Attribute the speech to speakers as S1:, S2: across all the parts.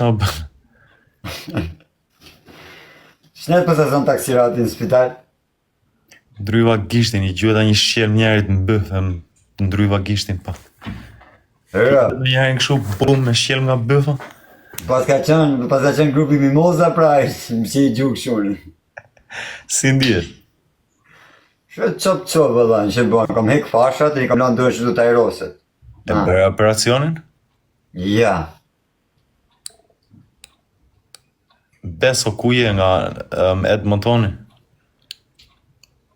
S1: Qa bën?
S2: Shnet për të zonë taksiratin në spital?
S1: Ndryva gishtin, i gjueta një shqel njerit në bëfe, të ndryva gishtin pak.
S2: Ëra,
S1: Në njerin këshu bum me shqel nga bëfa.
S2: pas ka qenë grupi Mimoza pra, më që i gjukë shunë.
S1: Si ndjesh?
S2: Shë qop vëllan, që bënë, kam hek fashat e i kam lanë dojë që du të aeroset.
S1: E bërë operacionin?
S2: Ja,
S1: Beso ku je nga Edmontoni?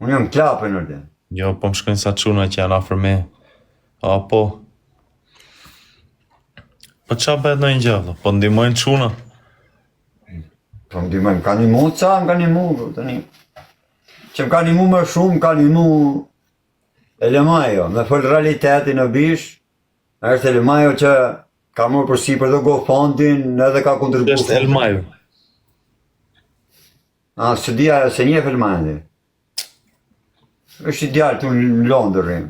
S2: unë jam klapë në rëtë.
S1: Jo, po më shkojnë sa quna që janë afër me. A, po. Po qa bëhet në një gjallë? Po ndimojnë quna?
S2: Po më dimën, ka një mu ca, më ka një mu, tani. Që më ka një mu më shumë, ka një mu Elemajo, me fëllë realitetin në bish, është Elemajo që ka mërë përsi për dhe GoFundin edhe ka kontribuar.
S1: Është Elmajo.
S2: A, së dhja, se një Elmajo dhe. është i djarë të në Londër rrim.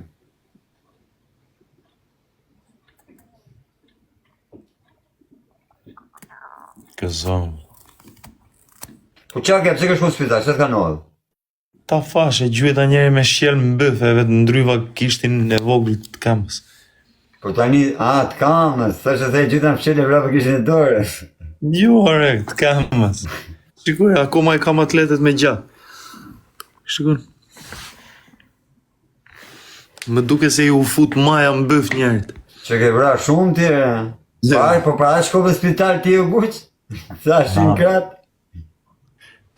S1: Këzon.
S2: Po qa ke, pse ke shku në spital, se të ka nëllë?
S1: Ta fashe, gjyeta njeri me shqel më bëfe, vetë ndryva kishtin e vogël të kamës.
S2: Po tani, të kamës, të që thej gjitha në fqele vrapë kishin e dore.
S1: Jo, are, të kamës. Shikuj, akoma i kam atletet me gjatë. Shikuj. Më duke se ju fut maja më bëf njerit.
S2: Që ke vra shumë ti, po pra shko për spital ti u guq? Sa shumë kratë?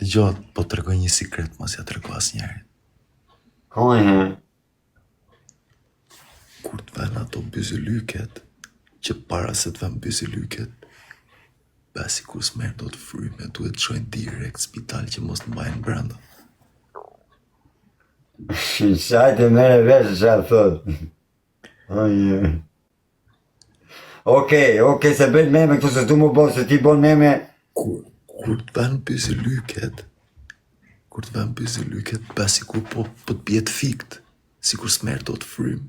S1: Dëgjot, po të regoj një sikret, mos ja të regoj as njerit.
S2: Koj, he?
S1: Kur të ven ato byzëlyket, që para se të ven byzëlyket, besi kur s'merë do të fryme, duhet të shojnë direkt spital që mos të mbajnë brenda.
S2: Shajtë e mere vesh, shatë thot. Okej, se bëjt meme këtu se tu mu bo, se ti bon meme.
S1: Kur të ven byzëlyket, besi kur po të bjetë fikt, si kur s'merë do të fryme.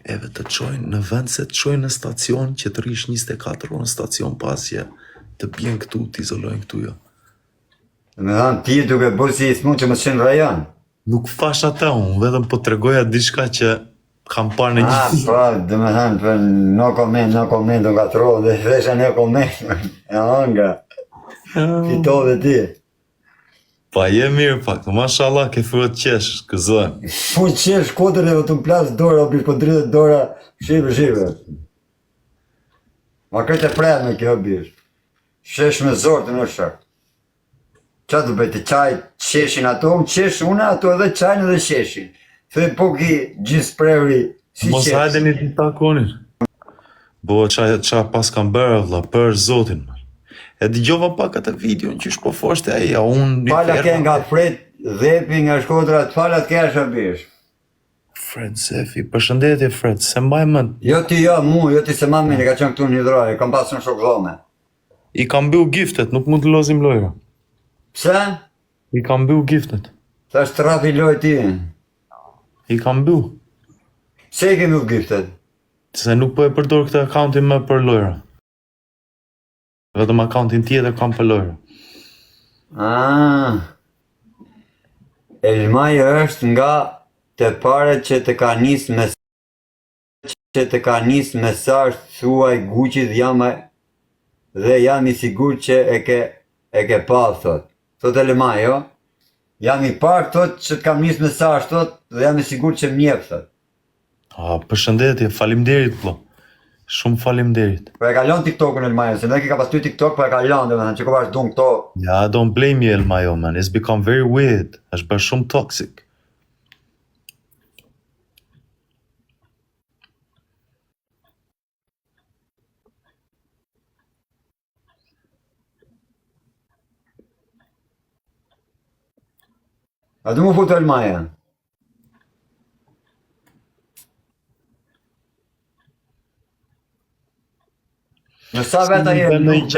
S1: Eve të qojnë në vend se të qojnë në stacion, që të rish 24 orë në stacion pasje, të bjen këtu, të izolojnë këtu jo.
S2: Me thanë, ti duke bërë si i smu që më shenë rajan.
S1: Nuk fash ata unë, vetëm po të regoja diçka që kam parë në një
S2: Po, dhe me thanë, për no comment, nga të rodë, dhe thresha no comment, e anga, fitove ti.
S1: Pa je mirë pak, mashallah, ke fërët qesh, këzën.
S2: Po qesh kodër e të më plasë dora, o bish po 30 dora, shive. Ma këtë e prejnë me kjo bish. Shesh me zorë të në shak. Qa të bëjtë, qaj qeshin ato, unë qesh une ato edhe qajnë edhe qeshin. Thej po ki gjithë sprevri si qesh.
S1: Mos hajde një të takonin. Bo, qa pas kam bërë, vla, për zotin. E dëgjova pak atë videon që shpo foshte aja, unë...
S2: Pala ke nga Fred, Dhepi nga Shkodra, të falat ke asha bish.
S1: Fred Sefi, përshëndetje Fred, se mbaj më...
S2: Jo ti se ma mini, ka qenë këtu një drojë, kam pasur në shok dhome.
S1: I kam byu giftet, nuk mund të lozim lojra.
S2: Pse?
S1: I kam byu giftet.
S2: Ta është të rafi loj ti.
S1: I kam byu.
S2: Se i kemi u giftet?
S1: Se nuk po e përdor këtë akauntin më për lojra. Vetëm akauntin tjetër kam për lojra.
S2: Elmaj është nga të pare që të ka njës mesazh thuaj Guqit dhe jam i sigur që e ke pa, thot. Thot Elmaj, jo? Jam i parë, thot, që të kam njës mesazh, thot, dhe jam i sigur që mjep, thot.
S1: Përshëndetje, falimderit, plo. Shumë falimderit.
S2: Po e kalon TikTok-un Elmajo, se ne ki ka pas ty TikTok, po e kalon, dhe me thënë, që ko vazhdo në këto.
S1: Yeah, don't blame you, Elmajo, man. It's become very weird. Është bërë shumë toxic.
S2: A du mu futu Elmaja? Në sa veta je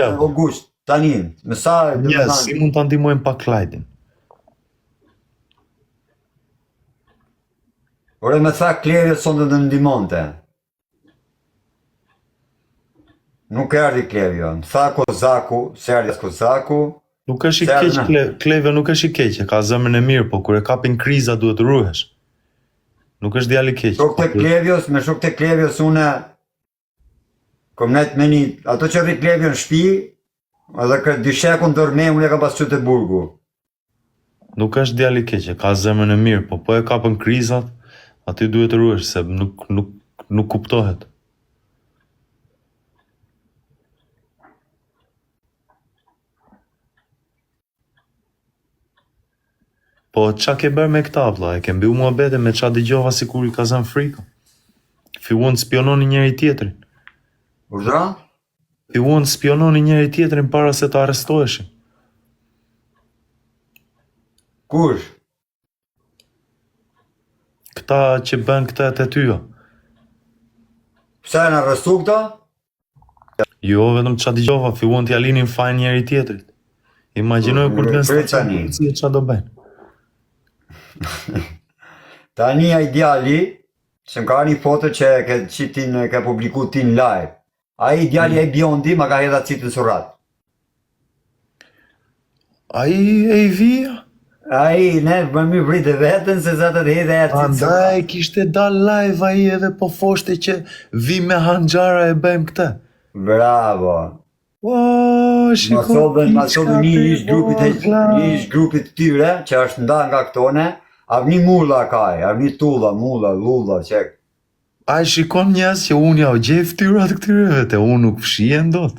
S2: August, tanin, në sa...
S1: Yes, si mund të ndihmojmë pak Klajtin.
S2: Ore me tha Klerje sonde të ndihmonte. Nuk erdi Klevjo, më tha Kozaku, se erdi as Kozaku.
S1: Nuk është i keq, Klevjo nuk është i keq, ka zemrën e mirë, po kur e kapin kriza duhet ruhesh. Nuk është djali i keq.
S2: Me shok të Klevjos une kom net me një, ato që rri Klevjo në shpi, edhe këtë dy shekun dërme, unë e ka pas qëtë e burgu.
S1: Nuk është djali i keq, ka zemrën e mirë, po e kapën krizat, aty duhet të ruhesh, se nuk kuptohet. Po qa ke bërë me këta vlla, e ke mbi mua bete me qa dëgjova si kur i ka zënë frikë. Filluan të spiononi njëri tjetrin.
S2: Urdra?
S1: Filluan të spiononi njëri tjetrin para se të arrestoheshin.
S2: Kush?
S1: Këta që bën këta të tyja.
S2: Pse e në arrestu këta?
S1: Jo, vetëm qa dëgjova, filluan t'ja linin fajin njëri tjetrit. Imagjinoj kur të vjen stacion policie qa do bëjnë.
S2: Tani a ideali, që më ka një foto që ke publiku ti në live. A ideali e bjondi, ma ka hedha citë në surat.
S1: A i vija?
S2: Ne më mi vritë vetën se sa të hedhe e citë në surat.
S1: Andaj kishte dal live a i edhe po foshte që vi me hanxara e bëjmë këte.
S2: Bravo. Ma sodhe një ish grupit të tyre, që është nda nga këtone, avni mulla kaj, avni tulla, mulla, lulla, qek.
S1: A i shikon njës që unë ja u gjej ftyrat këtyreve, te unë nuk fshien dot.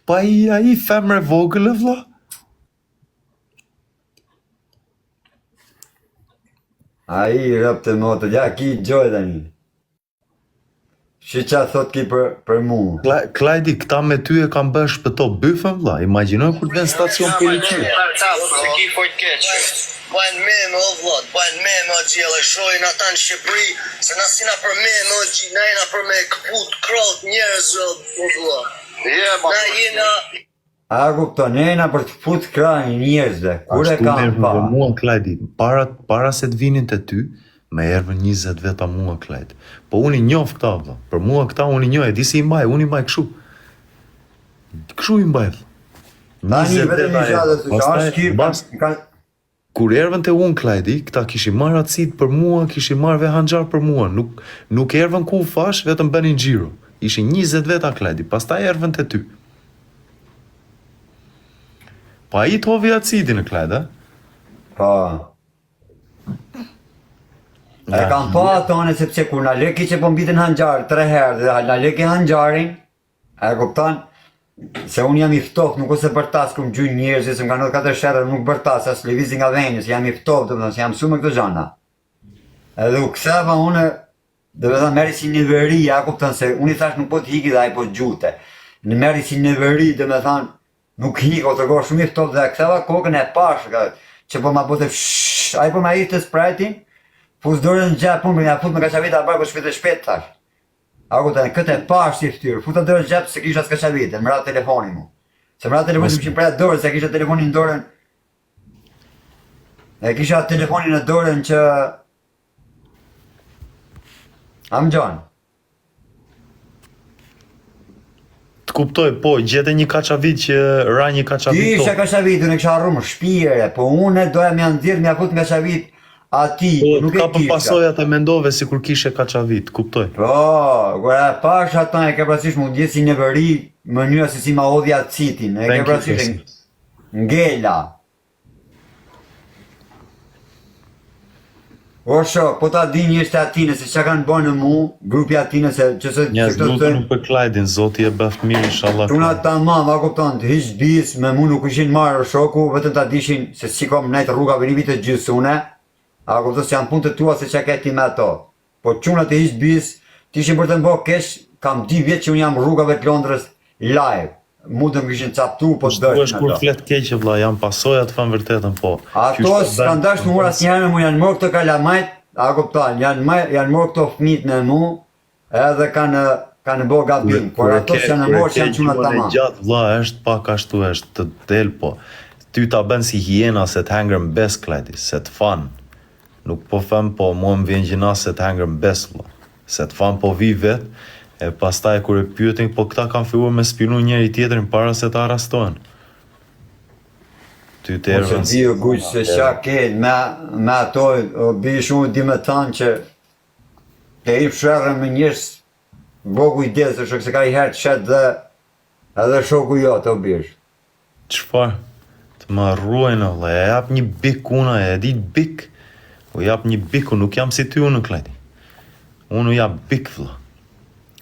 S1: Pa a i femre vogële vlla?
S2: A i rëpë të motë, ja ki gjoj dhe një. Shi qa thot ki për mu.
S1: Klajdi, këta me ty e kam bërë shpëto byfën vlla, imagjinoj kur të vjen stacion policie.
S3: Bajnë meme o vlot, bajnë meme o gjele, shojnë ata në Shqipëri, se na sina për meme o gjele, na jena për me këput krot njerëz o vlot. Na jena...
S2: A kupton, ne jena për të këput kraj njerëzve, kur e kam pa.
S1: Mua Klajdi, para se të vinin të ty, me ervën 20 veta mua Klajdi. Po unë i njof këta vlla, për mua këta unë i njof, e di si i mbaj, unë i mbaj këshu. Këshu i mbaj vlla.
S2: Tani vetëm një gjatë të është kipë,
S1: kur ervën të unë Klajdi, këta kishi marrë atësit për mua, kishi marrë ve hanxar për mua, nuk ervën ku fash, vetëm bënin gjiro. Ishin 20 veta Klajdi, pastaj ervën të ty. Pa i të hovi atësitin e Klajdi,
S2: Pa. E kam pa atone, sepse kur na leki që po mbitin hanxar 3 herë, dhe na leki hanxarin, e kupton? Se unë jam i ftoft, nuk ose për tas ku më gjujnë njerëzit, se më kanë 4 sherë, nuk për tas, as levizi nga venjës, jam i ftoft, dhe se jam su me këto gjana. Edhe u këseva une, dhe me tha meri si një veri, ja kupton se unë i thash nuk po t'hiki dhe a i po t'gjute. Në meri si një veri, dhe me than, nuk hiko, të gorë shumë i ftoft, dhe këseva kokën e pashë, që po ma bote fshhh, a i po ma ishte sprajtin, pus dorën në gjepë, unë nga fut me kaqavit a barë, po shpete shpet thash. A ku të në këtë e pashë si ftyrë, futa dorën gjepë se kisha s'ka qavitë, më ratë telefonin mu. Se më ratë telefonin më kishin prejtë dorën, se kisha telefonin në dorën... E kisha telefonin në dorën që... Am gjonë.
S1: të kuptoj, po, gjete një kaçavit që ra një kaçavit
S2: Ti ishe kaçavit, unë e kisha arrumë shpijere, po unë doja me andirë me akut nga kaçavit ati, nuk e kisha.
S1: Ka për pasojat e mendove si kur kishe kaçavit, kuptoj.
S2: Po, kura pash ata e ke prasysh mu ndjetë si një vëri, mënyra se si ma odhja citin, e ke prasysh ngela. Osho, po ta di njështë atine, se që kanë bënë mu, grupi atine, se që se...
S1: Njas, nuk për Klajdin, zoti e bëft mirë, inshallah.
S2: Tuna ta mam, a kupton, të hiq bis, me mu nuk ishin marrë shoku, vetëm ta dishin, se si kom nejtë rrugave një vitë gjysune, a kupton, se janë punë të tua se që keti me ato. Po quna të hiq bis, të ishin për të mbo kesh, kam 2 vjetë që unë jam rrugave të Londrës live. Mu të më kishin captu, po të dëshnë
S1: ato. Kur flet keqe vlla, jam pasojat fan vërtetën, po.
S2: Ato s'kan dash në ura asnjëherë mu janë morë këto kalamajt, a kupton, janë morë këto fëmijët në mu, edhe kanë bërë gabim. Por ato që janë morë që janë çuna tamam.
S1: Gjatë vlla, është pak ashtu, është të del, po. Ty ta bën si hiena se të hangër mbes Klajdi, se të fan. Nuk po them, po mua më vjen gjina se të hangër mbes vlla. Se të fan po vi vet, E pastaj kur e pyetin, po këta kanë filluar me spinu njëri tjetrin para se të arrestohen. Ty të
S2: Ose
S1: erën
S2: di o guq se qa ke me ato, o bish unë di me thanë që ke i fsherën me njës bogu i desë, shok se ka i herë të shetë dhe edhe shoku jote, o bish.
S1: Çfarë? Të më arruajnë, valla, e jap një bik una, e di bik. U jap një bik, unë nuk jam si ty unë kleti. Unë u jap bik, valla.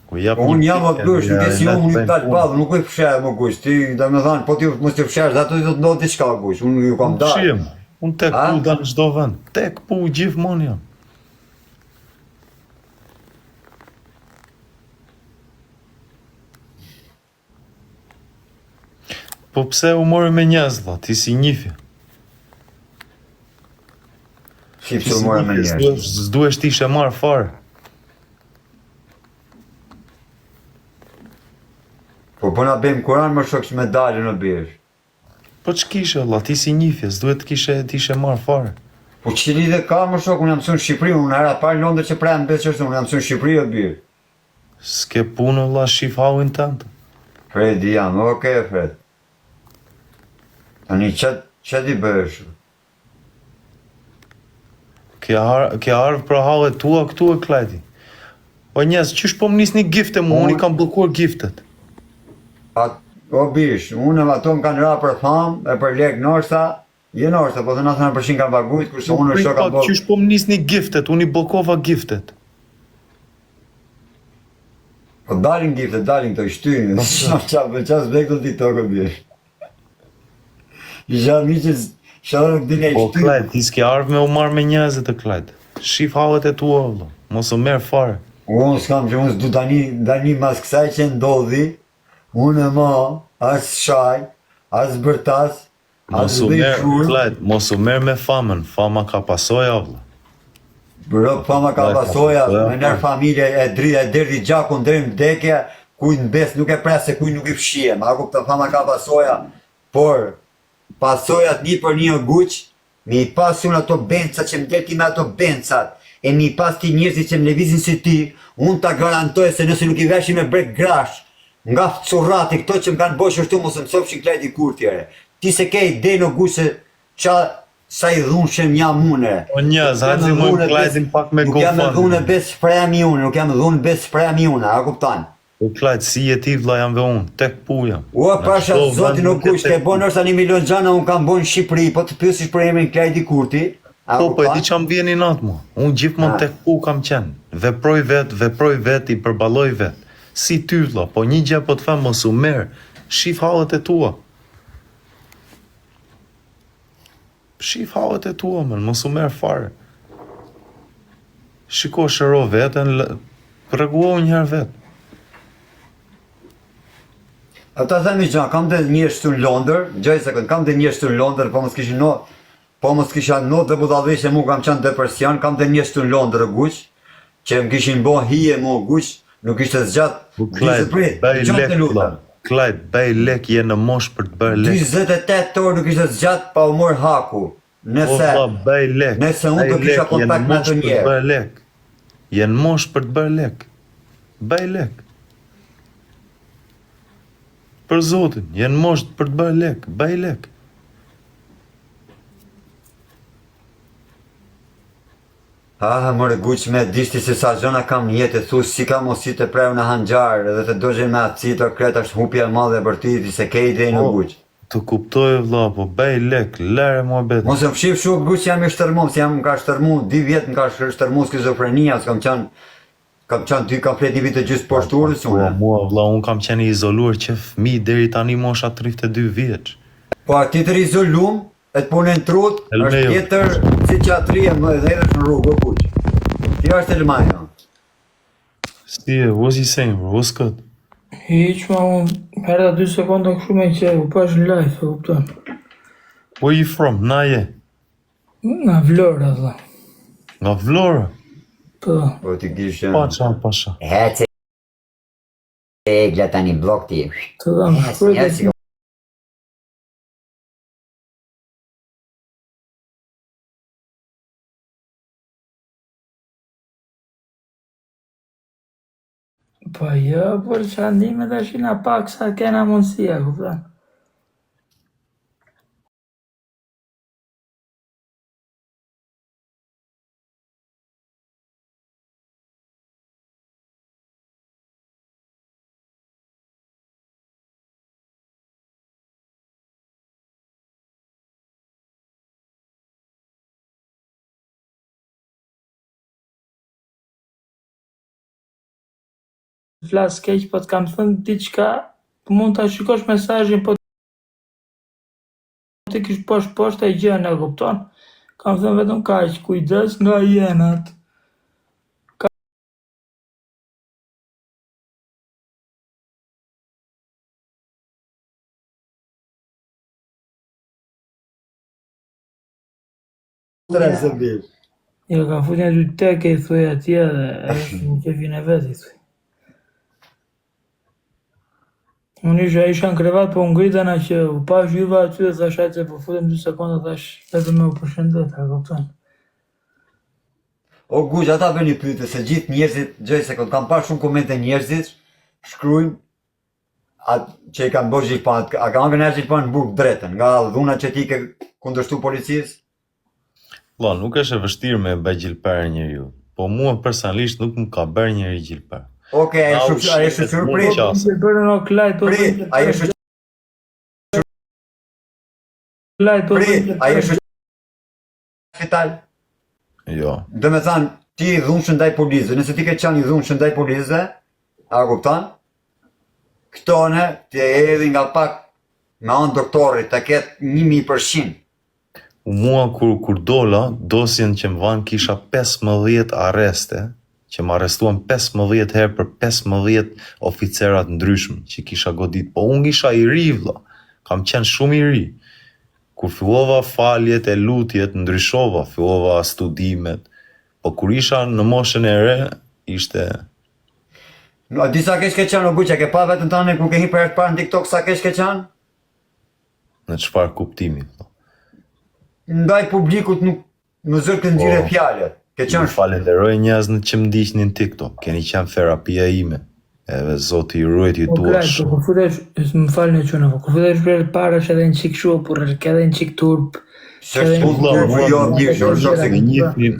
S2: Unë jam o guq, nuk e si unë një talë padhë, nuk e fsherë më guq, ti dhe me thanë, po ti mos të fsherë, dhe ato i do të ndodhë diçka guq, unë ju kam dalë.
S1: Unë tek pu da në çdo vend, tek pu gjithmonë jam. Po pse u mori me njerëz, valla, ti si njifi?
S2: Si pse u more me njerëz.
S1: S'duhesh ti ishe marrë fare.
S2: Po na bëjmë kuran më shok që me dalë në bish.
S1: Po ç'kishe, valla, ti si njifi, s'duhet ti ishe marrë fare.
S2: Po që lidhe ka më shok, unë jam mësu në Shqipëri, unë era parë Londër që prejmë besë qështu, unë jam mësu në Shqipëri o bish.
S1: S'ke punë, valla, shif hallin tënd.
S2: Fredi jam, okej Fred. Tani që ti bësh?
S1: Ke ardhë për hallet tua këtu e kleti. O njerëz, qysh po më nisni gifte mu, unë i kam bllokuar giftet.
S2: O bish, unë e ato më kanë ra për thamë, e për lek nërsa, je nërsa, po të në thënë përshin kanë bagujt, kurse unë e shoka po...
S1: Qysh po më nisni giftet, unë i blokova giftet.
S2: Po dalin giftet, dalin të shtynë, qas bektu ti toko bish. Isha mi që shadë nuk dine
S1: Po
S2: shtynë.
S1: klejt, ti s'ke ardhë me u marrë me njerëzit e klejt. Shif hallet e tua, valla, mos u merë fare.
S2: Unë s'kam që unë s'du tani mas kësaj që ndodhi, unë e ma, as shaj, as bërtas, as
S1: Mos u
S2: bëj
S1: merë,
S2: shurë.
S1: klejt, mos u merë me famën, fama ka pasoja, valla.
S2: Bërë fama ka pasoja, me nërë familje e dërdi gjakun dërën vdekje, kuj në bes nuk e presë se kuj nuk i fshie, ma ku këta fama ka pasoja, por pasojat një për një guq, mi i pas unë ato bencat që më delti me ato bencat, e mi i pas ti njerëzit që më levizin si ti, unë ta garantoj se nëse nuk i veshi me brek grash, nga fëcurati këto që më kanë bojë shështu mos më sopshin klejti kur tjere. Ti se ke ide në guq se qa sa i dhunë që më jam une.
S1: O njëz, hajtë zi më klejtin pak me
S2: Nuk jam e
S1: GoFundMe.
S2: dhunë bes premi une, nuk jam e dhunë bes premi une, a kuptan?
S1: O klejt, si je ti vlla jam dhe unë, tek pu jam.
S2: Ua pasha zoti nuk kush, ke bo nërsa 1 milion gjana unë kam bo në Shqipëri, po të pyesish për emrin Klejti Kurti.
S1: Po, e di që më vjeni natë mu. Unë gjithmonë tek pu kam qenë. Veproj vet, i përballoj vet. Si ty vlla, po një gjë po të them mos u merë. Shif hallet e tua. Shif hallet e tua, man, mos u merë fare. Shiko, shëro veten, rregullo njëherë vet.
S2: Ata themi që kam dhe njështë të në Londër, gjaj sekund, kam dhe njështë të në Londër, po mos kisha not dhe budalli që mu kam qenë depresion, kam dhe njështë të në Londër e guq, që më kishin bo hije mu guq, nuk ishte zgjatë,
S1: Klajt, bëj lek, je në mosh për të bërë lek.
S2: 28 orë nuk ishte zgjatë pa u mor haku, nëse unë të kisha kontakt me të njerë.
S1: Je në mosh për të bërë lek. Bëj lek. Për zotin, je në mosh për të bërë lek. Bëj lek.
S2: Mërë guq me dishti se sa gjona kam një jetë, thu si kam mos si të preu në hanxarë, dhe të dojën me atë cito kretë është hupja madhe për ti, se ke ide në guq.
S1: Të kuptoj vlla, po bëj lek, lere mua betë.
S2: Mos e fshif shumë guq jam i shtërmum, si jam ka shtërmu, 2 vjetë më ka shtërmu skizofrenia, s'kam kam flet 2 vite gjysë poshturës une.
S1: Mua vlla, unë kam qenë i izoluar që fëmi deri tani mosha 32 vjeç.
S2: Po ti të izolum, e të punë në trut, është tjetër psikiatria më edhe në rrugë, o guq. Ti është Elmaja.
S1: Si e, what's he saying, bro? What's good?
S4: Hiq ma unë, herda 2 sekonda kështu me qeju, po është në live, e kupton.
S1: Where you from? Na je?
S4: Nga Vlora, dhe.
S1: Nga Vlora?
S4: Po.
S2: Po ti kishe...
S1: Pasha.
S2: Hece e gla tani blok ti.
S4: Të dhe më shkruaj Po jo, për qandime tash na pak sa kena mundësia, kupton? Flas keq, po të kam thënë diçka, mund ta shikosh mesazhin, po ti kish poshtë e gjën, e kupton? Kam thënë vetëm kaq, kujdes nga jenat. Jo, ka futur një dy teke, i thuj atje dhe nuk e vjen e vetë, i thuj. Unë isha në krevat, po ngritana që u pash juve aty dhe thash ajtë po futem 2 sekonda, thash vetëm me u përshëndet, a kupton?
S2: O guq, ata bëni pyetje se gjithë njerëzit, gjej se kam parë shumë komente njerëzit, shkruajnë atë që i kanë bërë gjilpan, a kanë njerëz gjilpan në burg drejtën, nga dhuna që ti ke kundërshtu policisë?
S1: Valla, nuk është e vështirë me bë gjilper njeriu, po mua personalisht nuk më ka bërë njëri gjilper.
S2: Okej, ai është shoqër prit. Ai është ai është spital.
S1: Jo.
S2: Do me thanë, ti i dhunshëm ndaj policëve, nëse ti ke qenë i dhunshëm ndaj policëve, a kupton? Këtone ti e hedhi nga pak me anë doktorit, ta ketë 1000%.
S1: Mua kur dola, dosjen që më vanë kisha 15 arreste, që më arrestuan 15 herë për 15 oficerat ndryshëm që kisha godit, po unë isha i ri vlla, kam qenë shumë i ri. Kur fillova faljet e lutjet, ndryshova, fillova studimet, po kur isha në moshën e re, ishte...
S2: No, di sa kesh ke qenë, o buqe, ke pa vetën tane kur ke hi për herë të parë në TikTok, sa kesh ke qenë?
S1: Në çfarë kuptimi, thë?
S2: Ndaj publikut nuk në zërë të nxire fjallet.
S1: Më falenderoj njerëzit që më ndiqnin TikTok, keni qenë terapia ime. Edhe Zoti i ruajt ju tua shumë.
S4: Po futesh, më falni çuna, po futesh për parash edhe një çik kështu, por edhe një çik turp.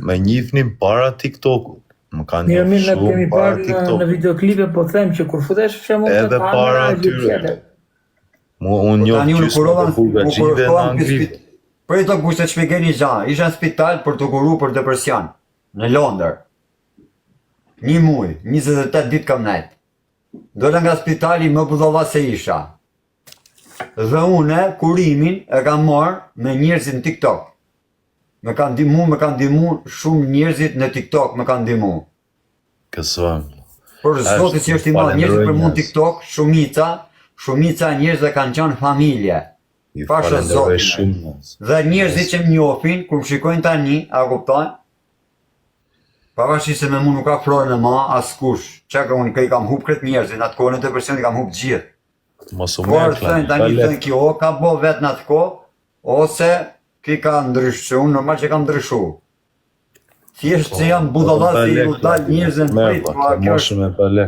S1: Me njihnin para TikTokut. Më kanë
S4: Mirë,
S1: shumë
S4: kemi
S1: para
S4: parë
S1: TikTokut.
S4: në videoklipe, po them që kur futesh shembull
S1: Edhe para atyre. Unë njoh gjysmë të burgaxhive në Angli.
S2: Për e të kushte të shpjegeni gjanë, isha në spital për të kuru për depresion, në Londër. 1 muaj, 28 ditë kam nejtë. Dole nga spitali më budhova se isha. Dhe une, kurimin e kam marrë me njerëzit në TikTok. Me kanë dimu shumë njerëzit në TikTok, me kanë dimu.
S1: Kësëm.
S2: Por zoti që është i madh, njerëzit për mund TikTok, shumica njerëzve kanë qenë familje. Pasha zotin. Dhe njerëzit që më njofin, kur më shikojnë tani, a kuptojnë? Pavarësisht se me mu nuk ka florën e ma, askush. Që ka unë i kam hup këtë njerëzit, në atë kohë në depresion i kam hup gjithë. Por thënë tani thënë ki o ka bo vetë në atë kohë, ose ki ka ndryshu, normal që ka ndryshu. Thjesht që jam budallat se i u dalë njerëzën në fritë.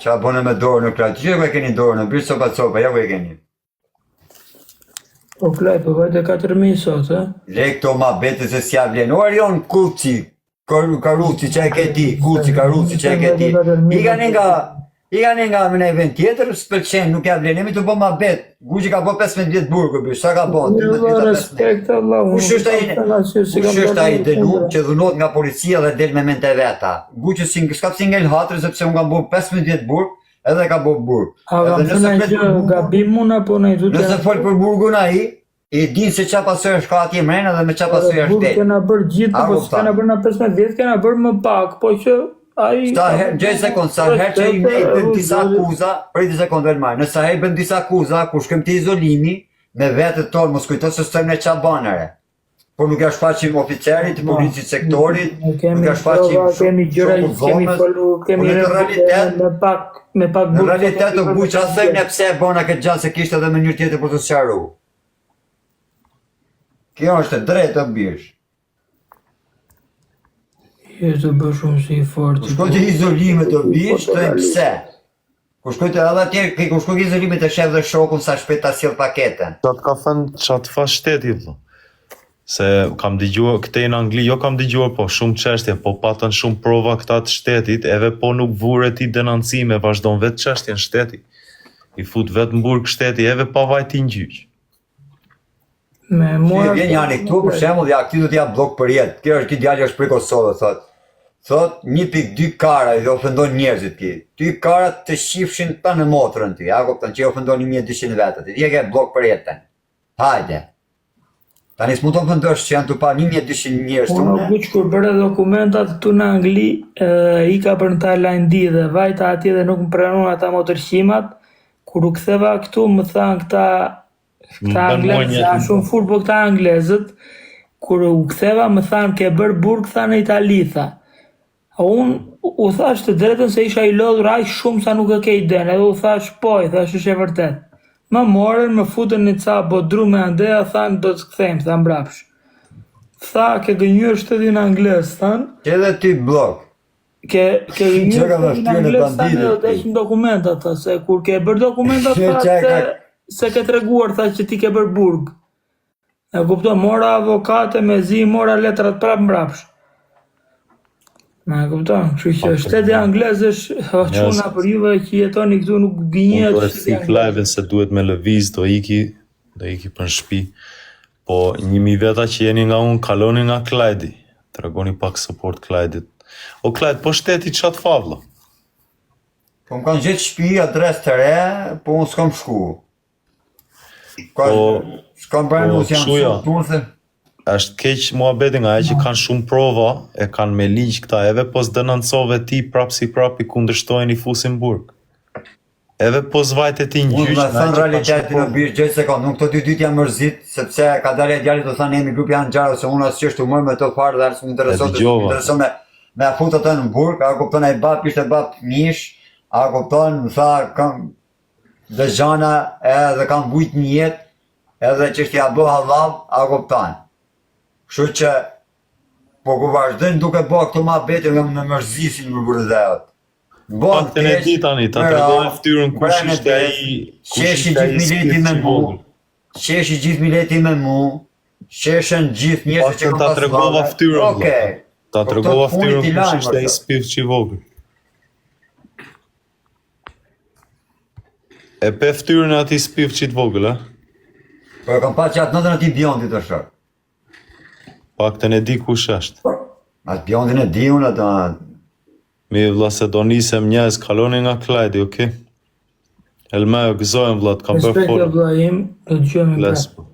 S2: Qa bëne me dorë në krajtë, që e keni dorë në bërë sopa, ja ku e keni?
S4: Po klaj, po vajte 4.000 sot, e?
S2: Le këto ma bete se s'ja vlenë, o Arion Kuci, Karuci që e ke ti, Kuci, Karuci që e ke ti. I kanë nga me në event tjetër, s'pëlqen, nuk ja vlenë, emi të bo ma betë, Guqi ka bo 15 vjetë burgë, bërë, sa ka bo?
S4: Respekt, Allah,
S2: kush është ai denu që dhunot nga policia dhe del me mente veta? Guqi s'ka psi ngel hatër sepse unë kam bo 15 vjetë burg, edhe ka bo burg.
S4: A kam thënë që gabim mund apo në i du të...
S2: Nëse fol për burgun ai, i din se qa pasoj është ka atje mrena dhe me qa pasoj është
S4: del. Burg kena bërë gjithë, po s'kena bërë në 15 vjetë, kena bërë më pak, po që...
S2: Gjej sekund, sa herë që i ne i bëm disa akuza, prej 2 sekundë velmarë, nësa herë i bëm disa akuza, kur shkem të izolimi, me vetët tonë, mos kujto se së në qa banere. Por nuk ja shfaqim oficerit, policit sektorit, nuk ja shfaqim
S4: kemi gjëra, kemi follu, kemi me pak
S2: në realitet o buq, asë thëjmë në pse e bona këtë gjatë se kishtë edhe me njërë tjetër për të sëqaru. Kjo është e drejtë o bish.
S4: Je të bë shumë si i fort.
S2: Kur shkoj të izolimet o bish, të e pse. Kur shkoj të edhe atje, kur shkoj të izolimet e shef dhe shokun sa shpet ta sjell paketën.
S1: Qatë ka thënë qatë fa shteti, vëlla. Se kam dëgjuar këte në Angli, jo kam dëgjuar, po shumë çështje, po patën shumë prova këta të shtetit, edhe po nuk vure ti denancime, vazhdon vetë çështjen shteti. I fut vetë në burg shteti, edhe pa vajti në gjyq.
S4: Me mua...
S2: Vjen janë këtu, për shembull, ja këti do t'ja blok për jetë. Kjo është ki djalë është prej Kosovës, thot. Thot 1.2 kara i ofendon njerëzit ki. Ty karat të shifshin pa në motrën ty, ja kupton që i ofendon 1200 vetët. Ti e ke blok për jetën. Hajde. Tani s'mund të ofendosh që janë të pa 1200 njerëz
S4: Unë
S2: tonë.
S4: kuq kur bëre dokumentat këtu në Angli, ika për në Tajlandi dhe vajta atje dhe nuk më pranon ata motorqimat. Kur u ktheva këtu më thanë këta anglezët, janë shumë furt, po këta anglezët, kur u ktheva më thanë ke bërë burg, thanë në Itali, tha. Unë u thash të drejtën se isha i lodhur aq shumë sa nuk e ke iden, edhe u thash po, i thash është e vërtet. Më morën, më futën në ca bodrume andeja, thanë do të kthejmë, tha mbrapsh. Tha, ke gënjur shtetin anglez, thanë.
S2: Që edhe ty blok.
S4: Ke gënjur
S2: Çka më
S4: shtetin
S2: shtyrën
S4: anglez, thanë,
S2: banditët,
S4: do të heqim dokumentat, tha, se kur ke bërë dokumentat,
S2: Që
S4: tha, se ke treguar, tha, që ti ke bërë burg. E kuptoj, mora avokate me zi, mora letrat prap mbrapsh. Ma e kupton, kështu që shteti anglez është çuna për juve që jetoni këtu nuk gënjehet.
S1: Do e thik live-in se duhet me lëviz, do iki për në shtëpi. Po 1000 veta që jeni nga unë, kaloni nga Klajdi. Tregoni pak support Klajdit. O Klajd, po shteti çat favlla?
S2: Po më kanë gjetë shtëpi, adres të re, po unë s'kam shku. S'kam bërë nusë janë shumë punë se...
S1: Është keq muhabeti nga që kanë shumë prova, e kanë me ligj këta, edhe po s'denancove ti prap si prap i kundërshtojnë i fusin burg. Edhe po s'vajte ti në gjyq.
S2: Unë me thënë realitetin në bish gjëjtë sekund, nuk të dy dytë jam mërzit, sepse ka dalë e djallit të thënë jemi grupi janë gjarë, se unë asë që është umër me të farë dhe arë s'më me afut atë në burg, a kupton e i bap, ishte bap mish, a kupton, më tha, kam dhe gjana edhe kam bujt një jetë, edhe që është ja bë halal, a kupton. Kështu që, po ku vazhdojnë duke bë këto ma bete nga më mërzisin më bërëdheot.
S1: Pak të në di tani, ta tregoj ftyrën kush ishte ai...
S2: Qeshi gjithë mileti me mu, qeshi gjithë mileti me mu, qeshën gjithë njështë që
S1: kom ta tregova ftyrën, ta tregova ftyrën kush ishte ai spift që i vogël. E pe ftyrën e ati spift që i vogël, a?
S2: Po e kam pa që atë nëndën ati bjondit është shërë.
S1: Pak të ne di kush është.
S2: Atë bjondin e di unë atë...
S1: Mi vla se do nisem njës, kaloni nga Klajdi, okej? Elmajo, gëzojmë vla, të kam bërë forë.
S4: Respekte vla im, do të gjëmë i